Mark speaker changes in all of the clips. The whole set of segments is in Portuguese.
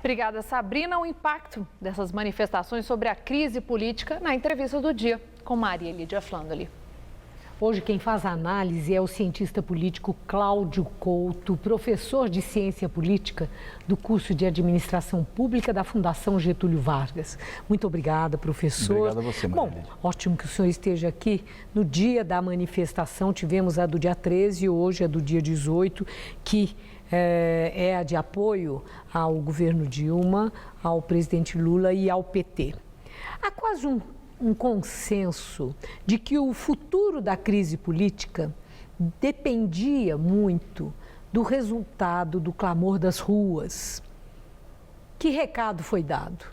Speaker 1: Obrigada, Sabrina. O impacto dessas manifestações sobre a crise política na entrevista do dia com Maria Lídia Flandoli.
Speaker 2: Hoje quem faz a análise é o cientista político Cláudio Couto, professor de ciência política do curso de administração pública da Fundação Getúlio Vargas. Muito obrigada, professor.
Speaker 3: Obrigado a você, Maria Lídia.
Speaker 2: Bom, ótimo que o senhor esteja aqui. No dia da manifestação, tivemos a do dia 13 e hoje a do dia 18, que é a de apoio ao governo Dilma, ao presidente Lula e ao PT. Há quase um consenso de que o futuro da crise política dependia muito do resultado do clamor das ruas. Que recado foi dado?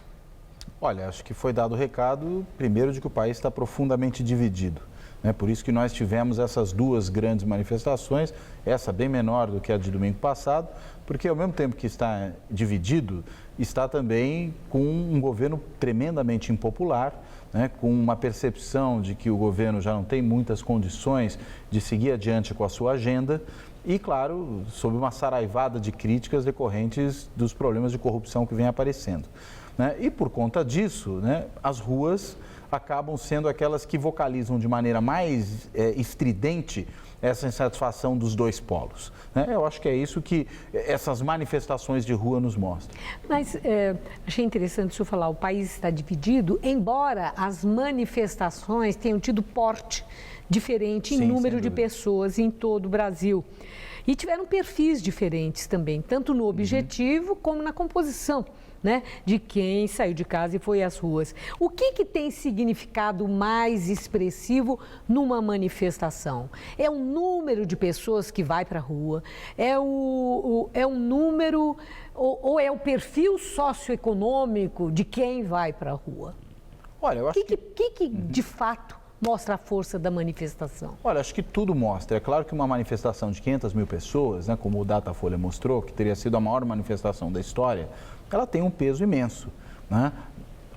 Speaker 3: Olha, acho que foi dado o recado, primeiro, de que o país está profundamente dividido. Por isso que nós tivemos essas duas grandes manifestações, essa bem menor do que a de domingo passado, porque ao mesmo tempo que está dividido, está também com um governo tremendamente impopular, com uma percepção de que o governo já não tem muitas condições de seguir adiante com a sua agenda e, claro, sob uma saraivada de críticas decorrentes dos problemas de corrupção que vem aparecendo. E por conta disso, as ruas acabam sendo aquelas que vocalizam de maneira mais estridente essa insatisfação dos dois polos. Eu acho que é isso que essas manifestações de rua nos mostram.
Speaker 2: Mas achei interessante o senhor falar, o país está dividido, embora as manifestações tenham tido porte diferente em número de pessoas em todo o Brasil. E tiveram perfis diferentes também, tanto no objetivo como na composição. De quem saiu de casa e foi às ruas. O que tem significado mais expressivo numa manifestação? É o número de pessoas que vai para a rua? É um número ou é o perfil socioeconômico de quem vai para a rua?
Speaker 3: Olha, eu acho
Speaker 2: que de fato mostra a força da manifestação?
Speaker 3: Olha, acho que tudo mostra. É claro que uma manifestação de 500 mil pessoas, como o Datafolha mostrou, que teria sido a maior manifestação da história, ela tem um peso imenso.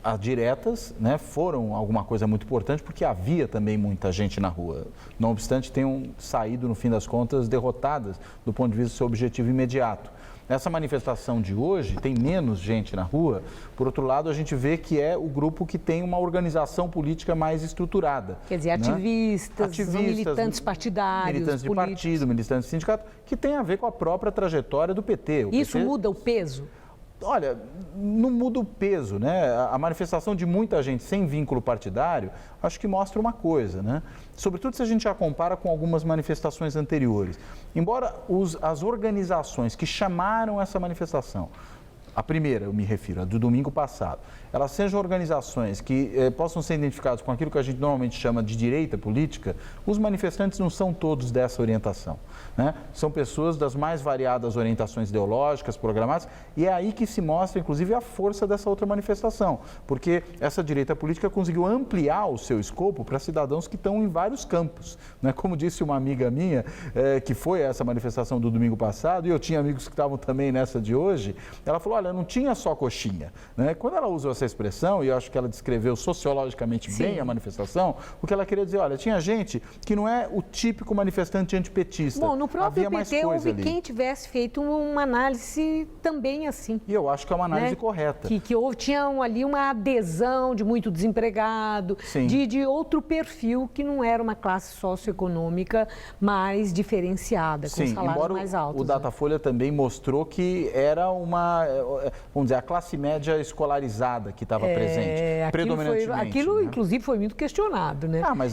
Speaker 3: As diretas foram alguma coisa muito importante porque havia também muita gente na rua. Não obstante, tenham saído, no fim das contas, derrotadas do ponto de vista do seu objetivo imediato. Essa manifestação de hoje tem menos gente na rua, por outro lado, a gente vê que é o grupo que tem uma organização política mais estruturada.
Speaker 2: Quer dizer, ativistas, militantes partidários,
Speaker 3: militantes de partido, militantes de sindicato, que tem a ver com a própria trajetória do PT.
Speaker 2: Isso muda o peso?
Speaker 3: Olha, não muda o peso, A manifestação de muita gente sem vínculo partidário, acho que mostra uma coisa, Sobretudo se a gente já compara com algumas manifestações anteriores. Embora as organizações que chamaram essa manifestação, a primeira, eu me refiro, a do domingo passado, elas sejam organizações que possam ser identificadas com aquilo que a gente normalmente chama de direita política, os manifestantes não são todos dessa orientação. São pessoas das mais variadas orientações ideológicas, programadas, e é aí que se mostra, inclusive, a força dessa outra manifestação, porque essa direita política conseguiu ampliar o seu escopo para cidadãos que estão em vários campos. Como disse uma amiga minha, que foi a essa manifestação do domingo passado, e eu tinha amigos que estavam também nessa de hoje, ela falou, olha, não tinha só coxinha. Quando ela usou essa expressão, e eu acho que ela descreveu sociologicamente bem a manifestação, o que ela queria dizer, olha, tinha gente que não é o típico manifestante antipetista.
Speaker 2: Bom, no próprio PT houve quem tivesse feito uma análise também assim.
Speaker 3: E eu acho que é uma análise correta.
Speaker 2: Que tinha ali uma adesão de muito desempregado, de outro perfil que não era uma classe socioeconômica mais diferenciada, com salários mais altos.
Speaker 3: O Datafolha também mostrou que era vamos dizer, a classe média escolarizada que estava presente, predominantemente.
Speaker 2: Aquilo, inclusive, foi muito questionado,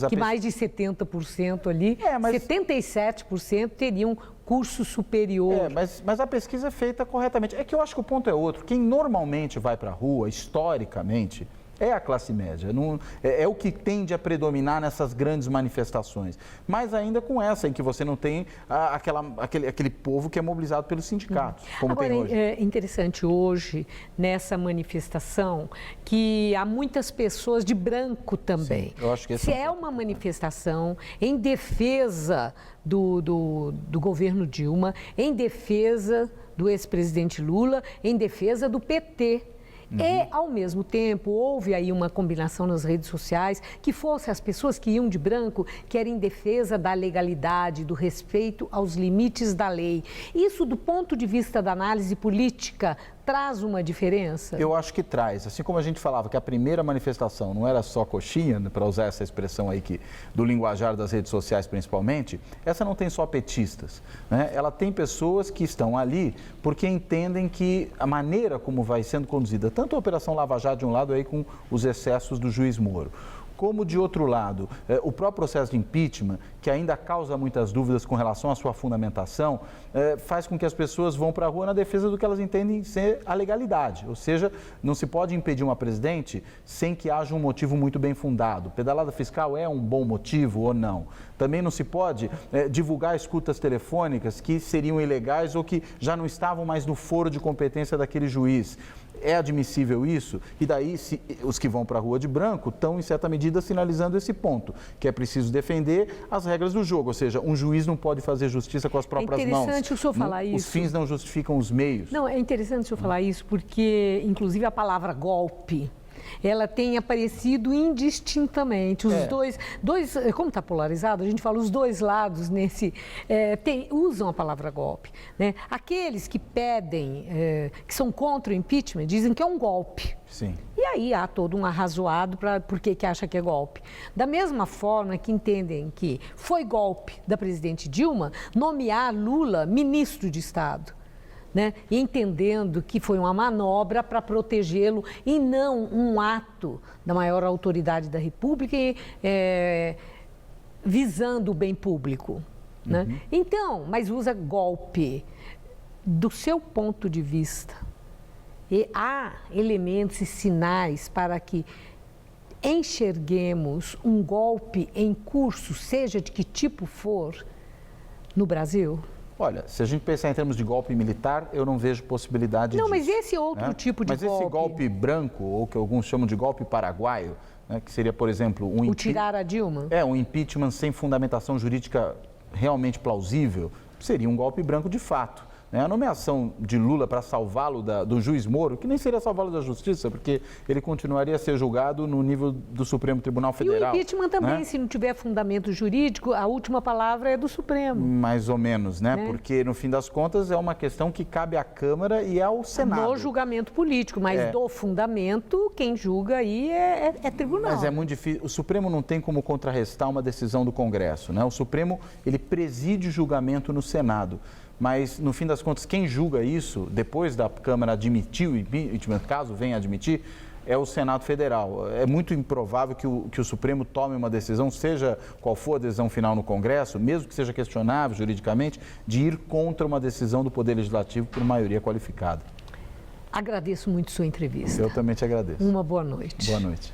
Speaker 2: que mais de 70% ali, 77% teriam curso superior.
Speaker 3: Mas a pesquisa é feita corretamente. É que eu acho que o ponto é outro. Quem normalmente vai para a rua, historicamente, é a classe média, é o que tende a predominar nessas grandes manifestações. Mas ainda com essa, em que você não tem aquele povo que é mobilizado pelos sindicatos, como
Speaker 2: Agora,
Speaker 3: tem hoje.
Speaker 2: É interessante hoje, nessa manifestação, que há muitas pessoas de branco também.
Speaker 3: Sim, eu acho que
Speaker 2: Se é uma manifestação em defesa do governo Dilma, em defesa do ex-presidente Lula, em defesa do PT. E, ao mesmo tempo, houve aí uma combinação nas redes sociais que fosse as pessoas que iam de branco, que eram em defesa da legalidade, do respeito aos limites da lei. Isso, do ponto de vista da análise política, traz uma diferença?
Speaker 3: Eu acho que traz. Assim como a gente falava que a primeira manifestação não era só coxinha, para usar essa expressão aí do linguajar das redes sociais principalmente, essa não tem só petistas, né? Ela tem pessoas que estão ali porque entendem que a maneira como vai sendo conduzida, tanto a Operação Lava Jato de um lado aí com os excessos do juiz Moro, como de outro lado, o próprio processo de impeachment, que ainda causa muitas dúvidas com relação à sua fundamentação, faz com que as pessoas vão para a rua na defesa do que elas entendem ser a legalidade. Ou seja, não se pode impedir uma presidente sem que haja um motivo muito bem fundado. Pedalada fiscal é um bom motivo ou não? Também não se pode divulgar escutas telefônicas que seriam ilegais ou que já não estavam mais no foro de competência daquele juiz. É admissível isso? E daí, os que vão para a rua de branco estão, em certa medida, sinalizando esse ponto, que é preciso defender as regras do jogo, ou seja, um juiz não pode fazer justiça com as próprias mãos.
Speaker 2: É interessante o senhor falar isso.
Speaker 3: Os fins não justificam os meios.
Speaker 2: Não, é interessante o senhor falar isso, porque, inclusive, a palavra golpe, ela tem aparecido indistintamente. Os dois, como está polarizado, a gente fala os dois lados usam a palavra golpe, né? Aqueles que pedem, que são contra o impeachment, dizem que é um golpe.
Speaker 3: Sim.
Speaker 2: E aí há todo um arrazoado para por que acha que é golpe. Da mesma forma que entendem que foi golpe da presidente Dilma nomear Lula ministro de Estado. Né? E entendendo que foi uma manobra para protegê-lo e não um ato da maior autoridade da República visando o bem público. Né? Então, mas usa golpe. Do seu ponto de vista, há elementos e sinais para que enxerguemos um golpe em curso, seja de que tipo for, no Brasil?
Speaker 3: Olha, se a gente pensar em termos de golpe militar, eu não vejo possibilidade disso.
Speaker 2: Não, mas esse outro tipo de golpe...
Speaker 3: Mas esse golpe branco, ou que alguns chamam de golpe paraguaio, né, que seria, por exemplo...
Speaker 2: O tirar a Dilma?
Speaker 3: Um impeachment sem fundamentação jurídica realmente plausível, seria um golpe branco de fato. A nomeação de Lula para salvá-lo do juiz Moro, que nem seria salvá-lo da justiça, porque ele continuaria a ser julgado no nível do Supremo Tribunal Federal.
Speaker 2: E o impeachment também, se não tiver fundamento jurídico, a última palavra é do Supremo.
Speaker 3: Mais ou menos, né? Porque, no fim das contas, é uma questão que cabe à Câmara e ao Senado.
Speaker 2: No julgamento político, mas do fundamento, quem julga aí é tribunal.
Speaker 3: Mas é muito difícil. O Supremo não tem como contrarrestar uma decisão do Congresso, né? O Supremo, ele preside o julgamento no Senado. Mas, no fim das contas, quem julga isso, depois da Câmara admitir o impeachment, caso venha admitir, é o Senado Federal. É muito improvável que o Supremo tome uma decisão, seja qual for a decisão final no Congresso, mesmo que seja questionável juridicamente, de ir contra uma decisão do Poder Legislativo por maioria qualificada.
Speaker 2: Agradeço muito sua entrevista.
Speaker 3: Eu também te agradeço.
Speaker 2: Uma boa noite.
Speaker 3: Boa noite.